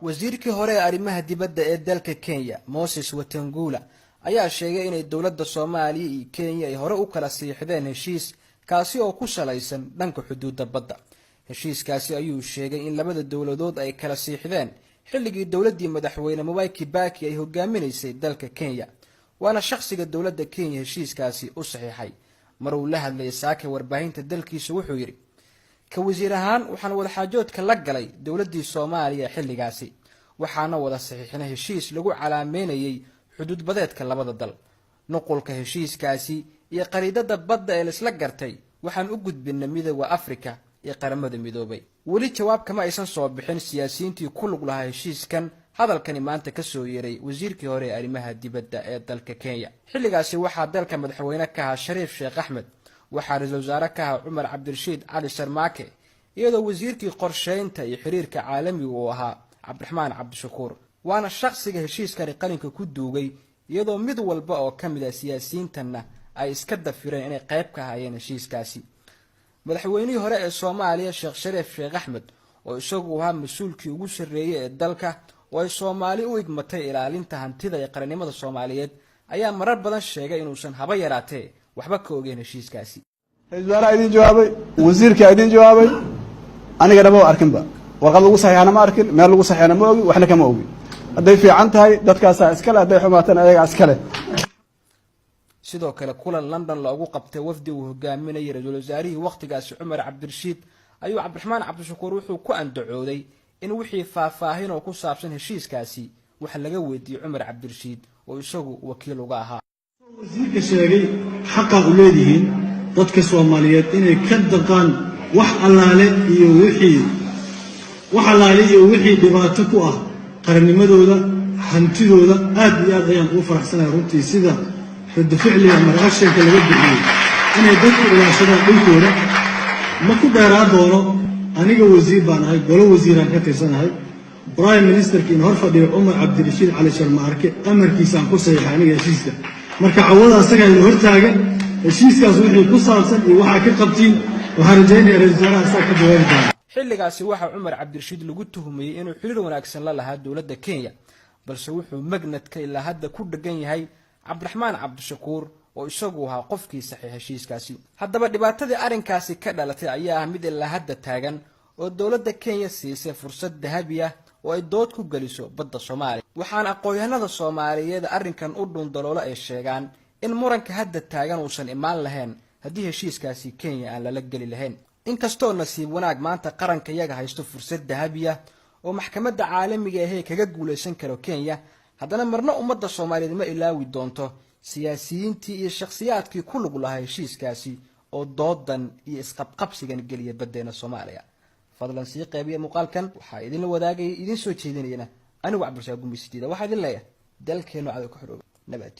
wasiirkii hore ee arrimaha dibadda ee dalka Kenya Moses Wetangula ayaa sheegay in dawladda Soomaaliya iyo Kenya ay hore u kala siixdeen heshiis kaasi oo ku salaysan dhanka xuduudda badda. heshiiskaasi ayuu sheegay in labada dawladood ay kala siixdeen xilligii dawladdii madaxweyne Mwai Kibaki ay hogaaminaysay dalka Kenya. waana shakhsiga dawladda Kenya heshiiskaasi u saxiixay. mar uu la hadlay saaka warbaahinta dalkiisa wuxuu yiri ka wasiir ahaan waxaan wada xaajoodka la galay dawladdii Soomaaliya xilligaasi waxaana wada saxiixnay heshiis lagu calaameynayay xuduud badeedka labada dal. nuqulka heshiiskaasi iyo qariidada badda ee isla gartay waxaan u gudbinay Midowga Afrika iyo qaramada midoobay. weli jawaab kama aysan soo bixin siyaasiyiintii ku lug lahaa heshiiskan. hadalkani maanta ka soo yeeray wasiirkii hore ee arrimaha dibadda ee dalka Kenya. xilligaasi waxaa dalka madaxweyne ka ahaa Shariif Sheekh Axmed, waxaa ra'iisul wasaare ka ahaa Umar Cabdirashiid Cali Sharmaake, iyadoo wasiirkii qorsheynta iyo xiriirka caalamiga uu ahaa Cabdiraxmaan Cabdishakuur. waana shakhsiga heshiiskani qalinka ku duugay, iyadoo mid walba oo kamid ah siyaasiyiintanna ay iska dafireen inay qayb ka hayeen heshiiskaasi. madaxweynihii hore ee Soomaaliya Sheekh Shariif Sheekh Axmed oo isagu ahaa mas'uulkii ugu sarreeyay ee dalka oo ay Soomaali u igmatay ilaalinta hantida iyo qarannimada Soomaaliyeed ayaa marar badan sheegay inuusan haba yaraatee waxba ka ogeyn heshiiskaasi. wasaaraha idin jawaabay, wasiirka idin jawaabay, aniga dhabo arkinba warqad lagu saxiixana ma arkin, meel lagu saxiixana ma ogi, waxna kama ogi. hadday fiican tahay dadkaas iska leh, hadday xumaataan ayaga iska leh. sidoo kale kulan London loogu qabtay wafdi uu hogaaminayay ra'iisul wasaarihii waqtigaasi Umar Cabdirashiid ayuu Cabdiraxmaan Cabdishakuur wuxuu ku andacooday in wixii faahfaahin oo ku saabsan heshiiskaasi waxa laga weydiiyay Umar Cabdirashiid oo isagu wakiil uga ahaa. wasiirka sheegay xaqa u leeyihiin dadka Soomaaliyeed inay ka daqaan wax allaale iyo wixii dhibaato ku ah qarannimadooda, hantidooda. aad iyo aad ayaan ugu faraxsanahay runtii sida rad ficliga marqashinka laga bixiyay inay dadku ilaashadaan dhulkooda. ma ku dheeraa doono, aniga wasiir baan ahay, golo wasiiraan ka tirsanahay. prime ministerka in hor fadhiyo Umar Cabdirashiid Cali Sharmaarke amarkiisaan ku saxiixay aniga heshiiska. marka cawada asaga la hortaagan heshiiskaas wixii ku saabsan iyo waxa ka qabtiin waxaan rajaynayaa ra'iisul wasaaraha ka jawaabi doona. xilligaasi waxa Umar Cabdirashiid lagu tuhmayay inuu xiriir wanaagsan la lahaa dawladda Kenya, balse wuxuu magnadka ilaa hadda ku dhagan yahay Cabdiraxmaan Cabdishakuur oo isagu ahaa qofkii saxiix heshiiskaasi. haddaba dhibaatadii arrinkaasi ka dhalatay ayaa mid ilaa hadda taagan oo dawladda Kenya siisay fursad dahabi ah oo ay dood ku galiso badda Soomaaliya. waxaana aqoonyahanada Soomaaliyeed arrinkan u dhundaloolo ay sheegaan in muranka hadda taagan uusan imaan lahayn haddii heshiiskaasi Kenya aan lala geli lahayn. inkastoo nasiib wanaag maanta qaranka iyaga haysto fursad dahabi ah oo maxkamadda caalamiga ah kaga guuleysan karo Kenya, haddana marna ummadda Soomaaliyeed ma ilaawi doonto siyaasiyiintii iyo shakhsiyaadkii ku lug lahaa heshiiskaasi oo doodan iyo isqabqabsigan geliya baddeena Soomaaliya. fadlan sii qaybiya muuqaalkan, waxaa idin la wadaagay idin soo jeedinayna anigu Cabdirasaaq Gumbi Sidiida. waxaa idin leeyahay dalkeenu cad ku xidhoobay nabad.